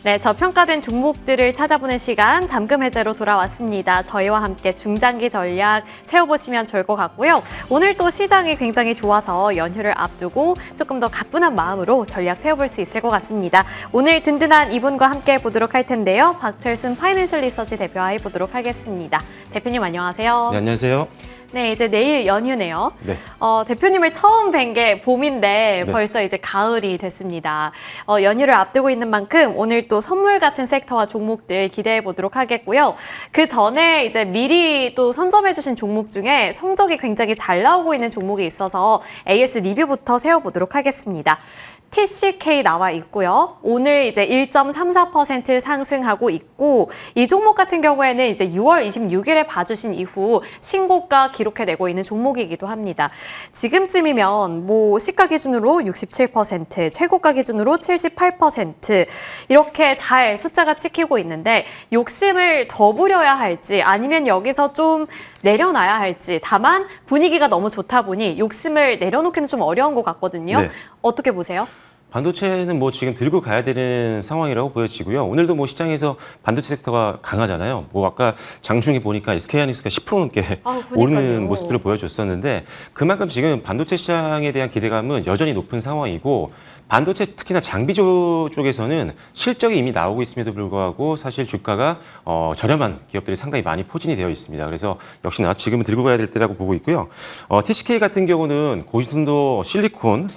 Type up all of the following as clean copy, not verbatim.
네, 저평가된 종목들을 찾아보는 시간 잠금 해제로 돌아왔습니다. 저희와 함께 중장기 전략 세워보시면 좋을 것 같고요. 오늘 또 시장이 굉장히 좋아서 연휴를 앞두고 조금 더 가뿐한 마음으로 전략 세워볼 수 있을 것 같습니다. 오늘 든든한 이분과 함께 보도록 할 텐데요. 박철순 파이낸셜 리서치 대표와 해보도록 하겠습니다. 대표님 안녕하세요. 네, 안녕하세요. 네, 이제 내일 연휴네요. 네. 대표님을 처음 뵌 게 봄인데 네. 벌써 이제 가을이 됐습니다. 연휴를 앞두고 있는 만큼 오늘 또 선물 같은 섹터와 종목들 기대해 보도록 하겠고요. 그 전에 이제 미리 또 선점해 주신 종목 중에 성적이 굉장히 잘 나오고 있는 종목이 있어서 AS 리뷰부터 세워보도록 하겠습니다. TCK 나와 있고요. 오늘 이제 1.34% 상승하고 있고 이 종목 같은 경우에는 이제 6월 26일에 봐주신 이후 신고가 기록해내고 있는 종목이기도 합니다. 지금쯤이면 뭐 시가 기준으로 67%, 최고가 기준으로 78% 이렇게 잘 숫자가 찍히고 있는데 욕심을 더 부려야 할지 아니면 여기서 좀 내려놔야 할지 다만 분위기가 너무 좋다 보니 욕심을 내려놓기는 좀 어려운 것 같거든요. 네. 어떻게 보세요? 반도체는 뭐 지금 들고 가야 되는 상황이라고 보여지고요. 오늘도 뭐 시장에서 반도체 섹터가 강하잖아요. 뭐 아까 장중에 보니까 SK하이닉스가 10% 넘게 오르는 모습들을 보여줬었는데 그만큼 지금 반도체 시장에 대한 기대감은 여전히 높은 상황이고 반도체 특히나 장비 쪽에서는 실적이 이미 나오고 있음에도 불구하고 사실 주가가 저렴한 기업들이 상당히 많이 포진이 되어 있습니다. 그래서 역시나 지금은 들고 가야 될 때라고 보고 있고요. TCK 같은 경우는 고진도 실리콘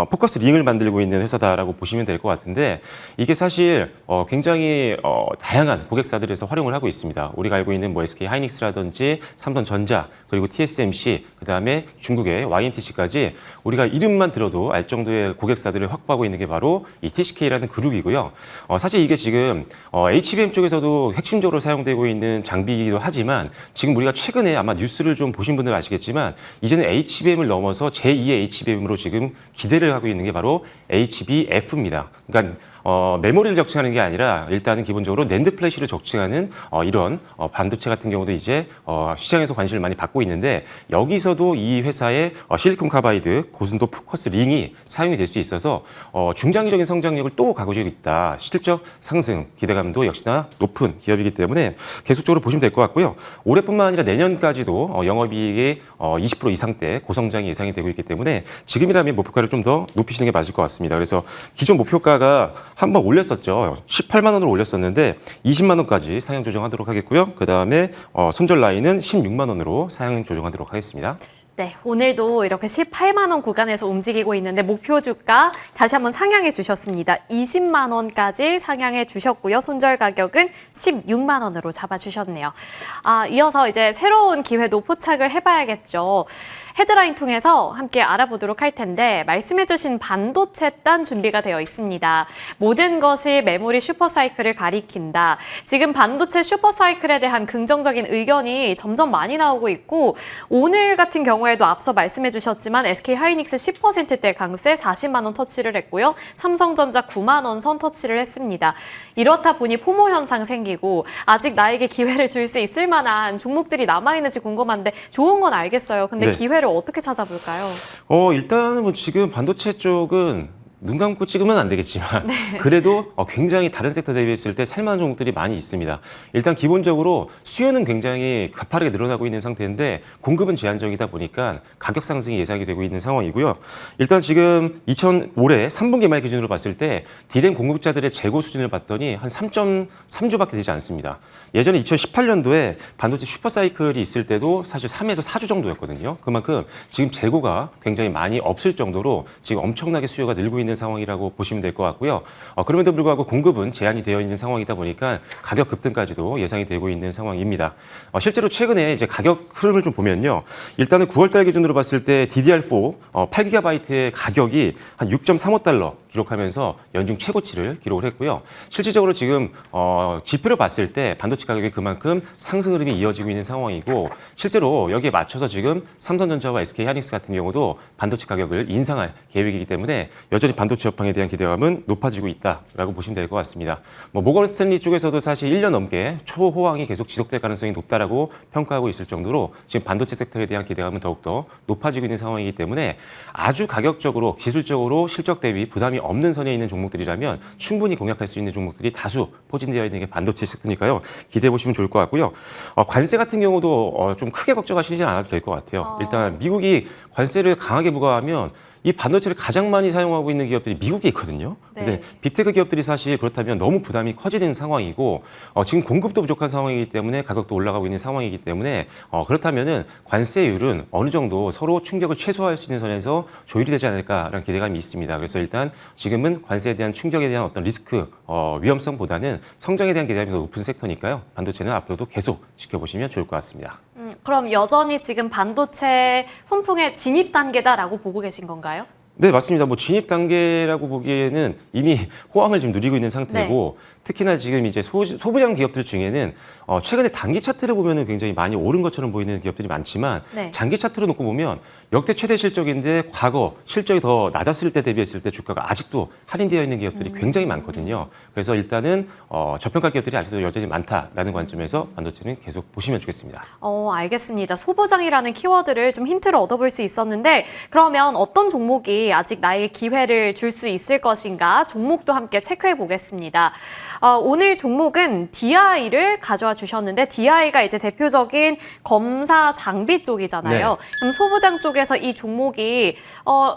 포커스 링을 만들고 있는 회사다라고 보시면 될 것 같은데 이게 사실 굉장히 다양한 고객사들에서 활용을 하고 있습니다. 우리가 알고 있는 뭐 SK 하이닉스라든지 삼성전자 그리고 TSMC 그다음에 중국의 YMTC까지 우리가 이름만 들어도 알 정도의 고객사들을 확보하고 있는 게 바로 이 TCK라는 그룹이고요. 사실 이게 지금 HBM 쪽에서도 핵심적으로 사용되고 있는 장비이기도 하지만 지금 우리가 최근에 아마 뉴스를 좀 보신 분들 아시겠지만 이제는 HBM을 넘어서 제2의 HBM으로 지금 기대를 하고 있는 게 바로 HBF입니다. 그러니까 메모리를 적층하는 게 아니라 일단은 기본적으로 낸드 플래시를 적층하는 이런 반도체 같은 경우도 이제 시장에서 관심을 많이 받고 있는데 여기서도 이 회사의 실리콘 카바이드 고순도 포커스 링이 사용이 될 수 있어서 중장기적인 성장력을 또 가지고 있다. 실적 상승 기대감도 역시나 높은 기업이기 때문에 계속적으로 보시면 될 것 같고요. 올해뿐만 아니라 내년까지도 영업이익의 20% 이상대 고성장이 예상이 되고 있기 때문에 지금이라면 목표가를 좀 더 높이시는 게 맞을 것 같습니다. 그래서 기존 목표가가 한번 올렸었죠. 18만 원으로 올렸었는데 20만 원까지 상향 조정하도록 하겠고요. 그다음에 손절 라인은 16만 원으로 상향 조정하도록 하겠습니다. 네, 오늘도 이렇게 18만 원 구간에서 움직이고 있는데 목표 주가 다시 한번 상향해 주셨습니다. 20만 원까지 상향해 주셨고요. 손절 가격은 16만 원으로 잡아주셨네요. 이어서 이제 새로운 기회도 포착을 해봐야겠죠. 헤드라인 통해서 함께 알아보도록 할 텐데 말씀해 주신 반도체 단 준비가 되어 있습니다. 모든 것이 메모리 슈퍼사이클을 가리킨다. 지금 반도체 슈퍼사이클에 대한 긍정적인 의견이 점점 많이 나오고 있고 오늘 같은 경우에도 앞서 말씀해 주셨지만 SK하이닉스 10%대 강세 40만 원 터치를 했고요. 삼성전자 9만 원 선 터치를 했습니다. 이렇다 보니 포모 현상 생기고 아직 나에게 기회를 줄 수 있을 만한 종목들이 남아있는지 궁금한데 좋은 건 알겠어요. 근데 네. 기회를 어떻게 찾아볼까요? 일단은 뭐 지금 반도체 쪽은 눈 감고 찍으면 안 되겠지만 그래도 굉장히 다른 섹터 대비했을 때 살만한 종목들이 많이 있습니다. 일단 기본적으로 수요는 굉장히 가파르게 늘어나고 있는 상태인데 공급은 제한적이다 보니까 가격 상승이 예상이 되고 있는 상황이고요. 일단 지금 올해 3분기 말 기준으로 봤을 때 디램 공급자들의 재고 수준을 봤더니 한 3.3주밖에 되지 않습니다. 예전에 2018년도에 반도체 슈퍼사이클이 있을 때도 사실 3에서 4주 정도였거든요. 그만큼 지금 재고가 굉장히 많이 없을 정도로 지금 엄청나게 수요가 늘고 있는 상황이라고 보시면 될 것 같고요. 그럼에도 불구하고 공급은 제한이 되어 있는 상황이다 보니까 가격 급등까지도 예상이 되고 있는 상황입니다. 실제로 최근에 이제 가격 흐름을 좀 보면요. 일단은 9월달 기준으로 봤을 때 DDR4 8GB의 가격이 한 6.35달러 기록하면서 연중 최고치를 기록을 했고요. 실질적으로 지금 지표를 봤을 때 반도체 가격이 그만큼 상승 흐름이 이어지고 있는 상황이고 실제로 여기에 맞춰서 지금 삼성전자와 SK하이닉스 같은 경우도 반도체 가격을 인상할 계획이기 때문에 여전히 반도체 업황에 대한 기대감은 높아지고 있다라고 보시면 될 것 같습니다. 모건 스탠리 쪽에서도 사실 1년 넘게 초호황이 계속 지속될 가능성이 높다라고 평가하고 있을 정도로 지금 반도체 섹터에 대한 기대감은 더욱더 높아지고 있는 상황이기 때문에 아주 가격적으로 기술적으로 실적 대비 부담이 없는 선에 있는 종목들이라면 충분히 공략할 수 있는 종목들이 다수 포진되어 있는 게 반도체 섹터니까요. 기대해 보시면 좋을 것 같고요. 관세 같은 경우도 좀 크게 걱정하시지 않아도 될 것 같아요. 일단 미국이 관세를 강하게 부과하면 이 반도체를 가장 많이 사용하고 있는 기업들이 미국에 있거든요. 근데 네. 빅테크 기업들이 사실 그렇다면 너무 부담이 커지는 상황이고 지금 공급도 부족한 상황이기 때문에 가격도 올라가고 있는 상황이기 때문에 그렇다면은 관세율은 어느 정도 서로 충격을 최소화할 수 있는 선에서 조율이 되지 않을까라는 기대감이 있습니다. 그래서 일단 지금은 관세에 대한 충격에 대한 어떤 리스크, 위험성보다는 성장에 대한 기대감이 더 높은 섹터니까요. 반도체는 앞으로도 계속 지켜보시면 좋을 것 같습니다. 그럼 여전히 지금 반도체 훈풍의 진입 단계다라고 보고 계신 건가요? 네, 맞습니다. 뭐 진입 단계라고 보기에는 이미 호황을 지금 누리고 있는 상태고 특히나 지금 이제 소부장 기업들 중에는 최근에 단기 차트를 보면은 굉장히 많이 오른 것처럼 보이는 기업들이 많지만 네. 장기 차트로 놓고 보면 역대 최대 실적인데 과거 실적이 더 낮았을 때 대비했을 때 주가가 아직도 할인되어 있는 기업들이 굉장히 많거든요. 그래서 일단은 저평가 기업들이 아직도 여전히 많다라는 관점에서 반도체는 계속 보시면 좋겠습니다. 알겠습니다. 소부장이라는 키워드를 좀 힌트를 얻어볼 수 있었는데 그러면 어떤 종목이 아직 나에게 기회를 줄 수 있을 것인가 종목도 함께 체크해 보겠습니다. 오늘 종목은 DI를 가져와 주셨는데 DI가 이제 대표적인 검사 장비 쪽이잖아요. 네. 그럼 소부장 쪽에서 이 종목이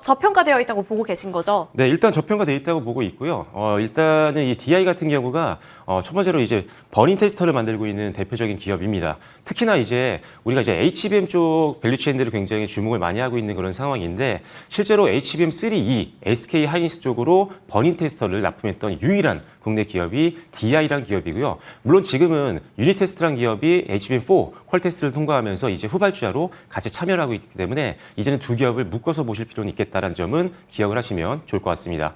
저평가되어 있다고 보고 계신 거죠? 네, 일단 저평가돼 있다고 보고 있고요. 일단은 이 DI 같은 경우가 첫 번째로 이제 버닝 테스터를 만들고 있는 대표적인 기업입니다. 특히나 이제 우리가 이제 HBM 쪽 밸류체인들을 굉장히 주목을 많이 하고 있는 그런 상황인데 실제로 HBM3E, SK 하이닉스 쪽으로 버닝 테스터를 납품했던 유일한 국내 기업이 DI라는 기업이고요. 물론 지금은 유닛 테스트라는 기업이 HBM4 퀄 테스트를 통과하면서 이제 후발주자로 같이 참여를 하고 있기 때문에 이제는 두 기업을 묶어서 보실 필요는 있겠다는 점은 기억을 하시면 좋을 것 같습니다.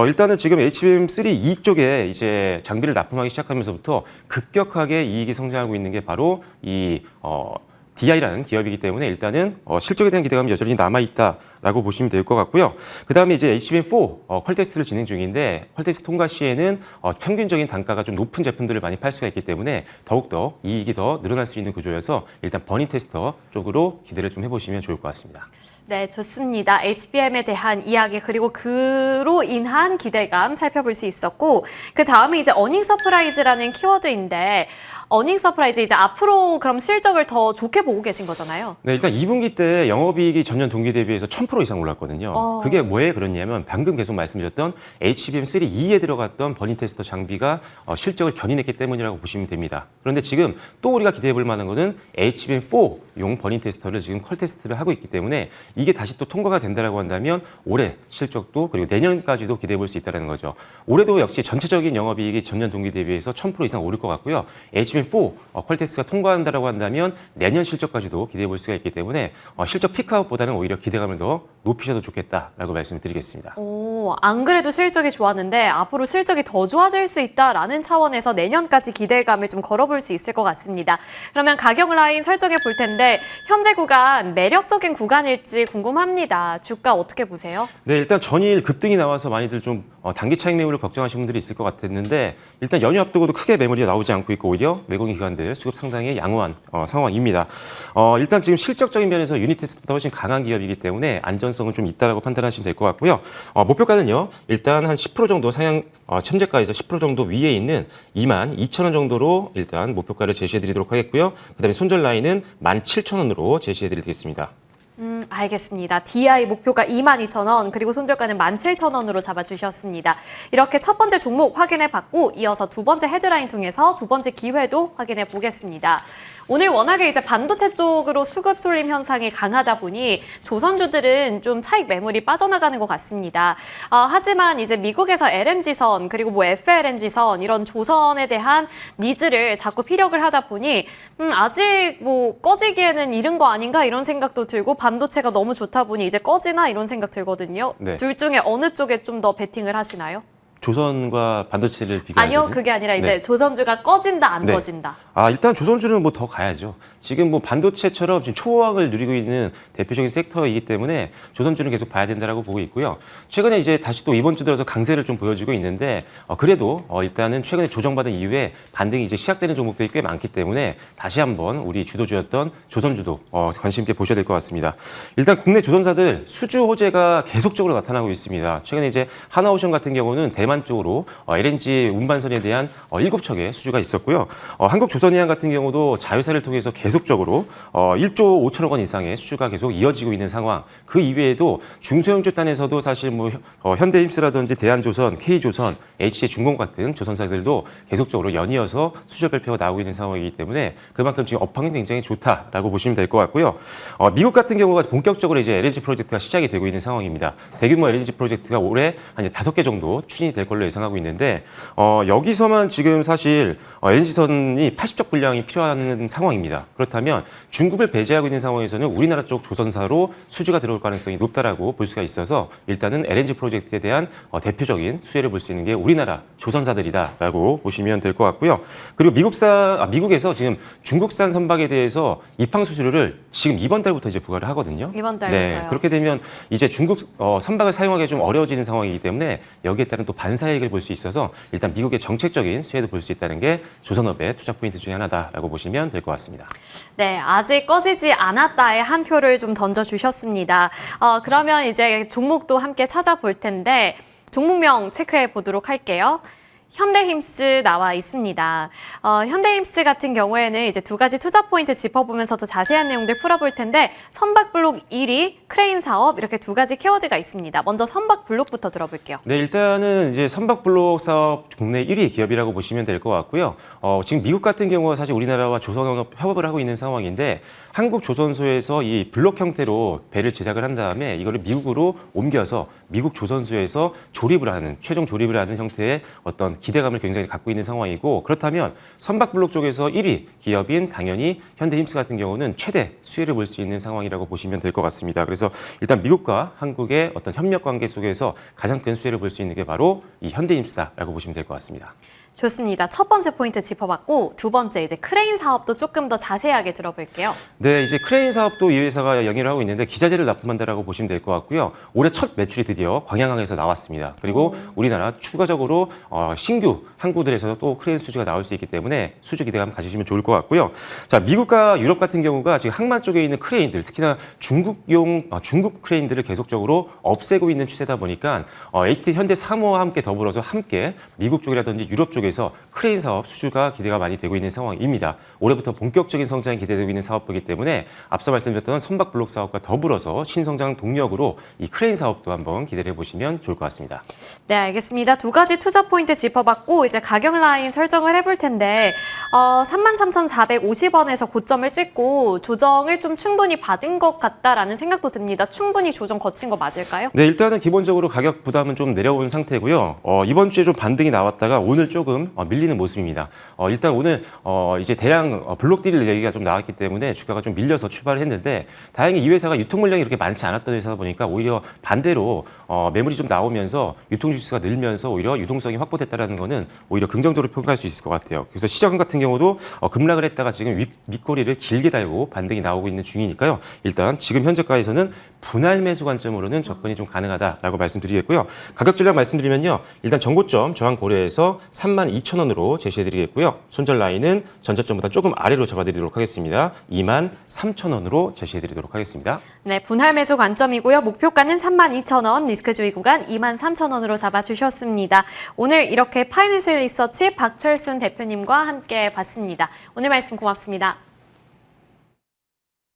일단은 지금 HBM3E 쪽에 이제 장비를 납품하기 시작하면서부터 급격하게 이익이 성장하고 있는 게 바로 이 DI라는 기업이기 때문에 일단은 실적에 대한 기대감이 여전히 남아있다라고 보시면 될 것 같고요. 그 다음에 이제 HBM4 퀄 테스트를 진행 중인데 퀄 테스트 통과 시에는 평균적인 단가가 좀 높은 제품들을 많이 팔 수가 있기 때문에 더욱더 이익이 더 늘어날 수 있는 구조여서 일단 버닝 테스터 쪽으로 기대를 좀 해보시면 좋을 것 같습니다. 네, 좋습니다. HBM에 대한 이야기 그리고 그로 인한 기대감 살펴볼 수 있었고 그 다음에 이제 어닝 서프라이즈라는 키워드인데 어닝 서프라이즈 이제 앞으로 그럼 실적을 더 좋게 보고 계신 거잖아요. 네, 일단 2분기 때 영업이익이 전년 동기 대비해서 1000% 이상 올랐거든요. 그게 뭐에 그렇냐면 방금 계속 말씀드렸던 HBM3E에 들어갔던 버닝 테스터 장비가 실적을 견인했기 때문이라고 보시면 됩니다. 그런데 지금 또 우리가 기대해 볼 만한 거는 HBM4용 버닝 테스터를 지금 컬 테스트를 하고 있기 때문에 이게 다시 또 통과가 된다라고 한다면 올해 실적도 그리고 내년까지도 기대해 볼 수 있다는 거죠. 올해도 역시 전체적인 영업이익이 전년 동기 대비해서 1000% 이상 오를 것 같고요. HBM4 퀄 테스트가 통과한다라고 한다면 내년 실적까지도 기대해 볼 수가 있기 때문에 실적 피크아웃보다는 오히려 기대감을 더 높이셔도 좋겠다라고 말씀을 드리겠습니다. 안 그래도 실적이 좋았는데 앞으로 실적이 더 좋아질 수 있다라는 차원에서 내년까지 기대감을 좀 걸어볼 수 있을 것 같습니다. 그러면 가격 라인 설정해 볼 텐데 현재 구간 매력적인 구간일지 궁금합니다. 주가 어떻게 보세요? 네, 일단 전일 급등이 나와서 많이들 좀 단기 차익 매물을 걱정하시는 분들이 있을 것 같았는데 일단 연휴 앞두고도 크게 매물이 나오지 않고 있고 오히려 외국인 기관들 수급 상당히 양호한 상황입니다. 일단 지금 실적적인 면에서 유닛 테스트보다 훨씬 강한 기업이기 때문에 안전성은 좀 있다라고 판단하시면 될 것 같고요. 목표가는요. 일단 한 10% 정도 상향 현재가에서 10% 정도 위에 있는 22,000원 정도로 일단 목표가를 제시해 드리도록 하겠고요. 그다음에 손절 라인은 17,000원으로 제시해 드리겠습니다. 알겠습니다. DI 목표가 22,000원 그리고 손절가는 17,000원으로 잡아주셨습니다. 이렇게 첫 번째 종목 확인해봤고 이어서 두 번째 헤드라인 통해서 두 번째 기회도 확인해 보겠습니다. 오늘 워낙에 이제 반도체 쪽으로 수급 쏠림 현상이 강하다 보니 조선주들은 좀 차익 매물이 빠져나가는 것 같습니다. 하지만 이제 미국에서 LNG선 그리고 뭐 FLNG선 이런 조선에 대한 니즈를 자꾸 피력을 하다 보니 아직 뭐 꺼지기에는 이른 거 아닌가 이런 생각도 들고 반도체가 너무 좋다 보니 이제 꺼지나 이런 생각 들거든요. 네. 둘 중에 어느 쪽에 좀 더 베팅을 하시나요? 조선과 반도체를 비교하는 아니요, 그게 아니라 이제 네. 조선주가 꺼진다, 안 네. 꺼진다. 일단 조선주는 뭐 더 가야죠. 지금 뭐 반도체처럼 지금 초호황을 누리고 있는 대표적인 섹터이기 때문에 조선주는 계속 봐야 된다라고 보고 있고요. 최근에 이제 다시 또 이번 주 들어서 강세를 좀 보여주고 있는데 그래도 일단은 최근에 조정받은 이후에 반등이 이제 시작되는 종목들이 꽤 많기 때문에 다시 한번 우리 주도주였던 조선주도 관심 있게 보셔야 될 것 같습니다. 일단 국내 조선사들 수주 호재가 계속적으로 나타나고 있습니다. 최근에 이제 하나오션 같은 경우는 대만 쪽으로 LNG 운반선에 대한 7척의 수주가 있었고요. 한국조선해양 같은 경우도 자회사를 통해서 계속적으로 1조 5천억 원 이상의 수주가 계속 이어지고 있는 상황. 그 이외에도 중소형주 단에서도 사실 뭐 현대힘스라든지 대한조선, K조선, HJ중공 같은 조선사들도 계속적으로 연이어서 수주 발표가 나오고 있는 상황이기 때문에 그만큼 지금 업황이 굉장히 좋다라고 보시면 될 것 같고요. 미국 같은 경우가 본격적으로 이제 LNG 프로젝트가 시작이 되고 있는 상황입니다. 대규모 LNG 프로젝트가 올해 한 5개 정도 추진이 될 걸로 예상하고 있는데 여기서만 지금 사실 LNG선이 80적 분량이 필요한 상황입니다. 그렇다면 중국을 배제하고 있는 상황에서는 우리나라 쪽 조선사로 수주가 들어올 가능성이 높다라고 볼 수가 있어서 일단은 LNG 프로젝트에 대한 대표적인 수혜를 볼 수 있는 게 우리나라 조선사들이다라고 보시면 될 것 같고요. 그리고 미국에서 지금 중국산 선박에 대해서 입항 수수료를 지금 이번 달부터 이제 부과를 하거든요. 이번 달부터요. 그렇게 되면 이제 중국 선박을 사용하기 좀 어려워지는 상황이기 때문에 여기에 따른 또 반사이익을 볼 수 있어서 일단 미국의 정책적인 수혜도 볼 수 있다는 게 조선업의 투자 포인트 중에 하나다라고 보시면 될 것 같습니다. 네, 아직 꺼지지 않았다에 한 표를 좀 던져주셨습니다. 그러면 이제 종목도 함께 찾아볼 텐데 종목명 체크해 보도록 할게요. 현대힘스 나와 있습니다. 현대힘스 같은 경우에는 이제 두 가지 투자 포인트 짚어보면서 더 자세한 내용들 풀어볼 텐데 선박블록 1위, 크레인 사업 이렇게 두 가지 키워드가 있습니다. 먼저 선박블록부터 들어볼게요. 네, 일단은 이제 선박블록 사업 국내 1위 기업이라고 보시면 될 것 같고요. 지금 미국 같은 경우가 사실 우리나라와 조선업 협업을 하고 있는 상황인데 한국 조선소에서 이 블록 형태로 배를 제작을 한 다음에 이거를 미국으로 옮겨서 미국 조선소에서 최종 조립을 하는 형태의 어떤 기대감을 굉장히 갖고 있는 상황이고 그렇다면 선박블록 쪽에서 1위 기업인 당연히 현대힘스 같은 경우는 최대 수혜를 볼 수 있는 상황이라고 보시면 될 것 같습니다. 그래서 일단 미국과 한국의 어떤 협력 관계 속에서 가장 큰 수혜를 볼 수 있는 게 바로 이 현대힘스다라고 보시면 될 것 같습니다. 좋습니다. 첫 번째 포인트 짚어봤고 두 번째 이제 크레인 사업도 조금 더 자세하게 들어볼게요. 네, 이제 크레인 사업도 이 회사가 영위를 하고 있는데 기자재를 납품한다라고 보시면 될 것 같고요. 올해 첫 매출이 드디어 광양항에서 나왔습니다. 그리고 우리나라 추가적으로 신규 항구들에서 또 크레인 수주가 나올 수 있기 때문에 수주 기대감 가지시면 좋을 것 같고요. 자, 미국과 유럽 같은 경우가 지금 항만 쪽에 있는 크레인들, 특히나 중국 크레인들을 계속적으로 없애고 있는 추세다 보니까 HT 현대 사모와 함께 더불어서 미국 쪽이라든지 유럽 쪽에서 크레인 사업 수주가 기대가 많이 되고 있는 상황입니다. 올해부터 본격적인 성장이 기대되고 있는 사업이기 때문에 앞서 말씀드렸던 선박 블록 사업과 더불어서 신성장 동력으로 이 크레인 사업도 한번 기대를 해보시면 좋을 것 같습니다. 네, 알겠습니다. 두 가지 투자 포인트 짚어봤고 이제 가격 라인 설정을 해볼 텐데 33,450원에서 고점을 찍고 조정을 좀 충분히 받은 것 같다라는 생각도 듭니다. 충분히 조정 거친 거 맞을까요? 네, 일단은 기본적으로 가격 부담은 좀 내려온 상태고요. 이번 주에 좀 반등이 나왔다가 오늘 조금 밀리는 모습입니다. 일단 오늘 이제 대량 블록딜 얘기가 좀 나왔기 때문에 주가가 좀 밀려서 출발을 했는데 다행히 이 회사가 유통 물량이 그렇게 많지 않았던 회사다 보니까 오히려 반대로 매물이 좀 나오면서 유통 주수가 늘면서 오히려 유동성이 확보됐다는 거는 오히려 긍정적으로 평가할 수 있을 것 같아요. 그래서 시장 같은 경우도 급락을 했다가 지금 윗꼬리를 길게 달고 반등이 나오고 있는 중이니까요. 일단 지금 현재가에서는 분할 매수 관점으로는 접근이 좀 가능하다라고 말씀드리겠고요. 가격 전략 말씀드리면요. 일단 전고점 저항 고려해서 32,000원으로 제시해드리겠고요. 손절 라인은 전저점보다 조금 아래로 잡아드리도록 하겠습니다. 23,000원으로 제시해드리도록 하겠습니다. 네, 분할 매수 관점이고요. 목표가는 32,000원, 리스크 주의 구간 23,000원으로 잡아주셨습니다. 오늘 이렇게 파이낸셜 리서치 박철순 대표님과 함께 봤습니다. 오늘 말씀 고맙습니다.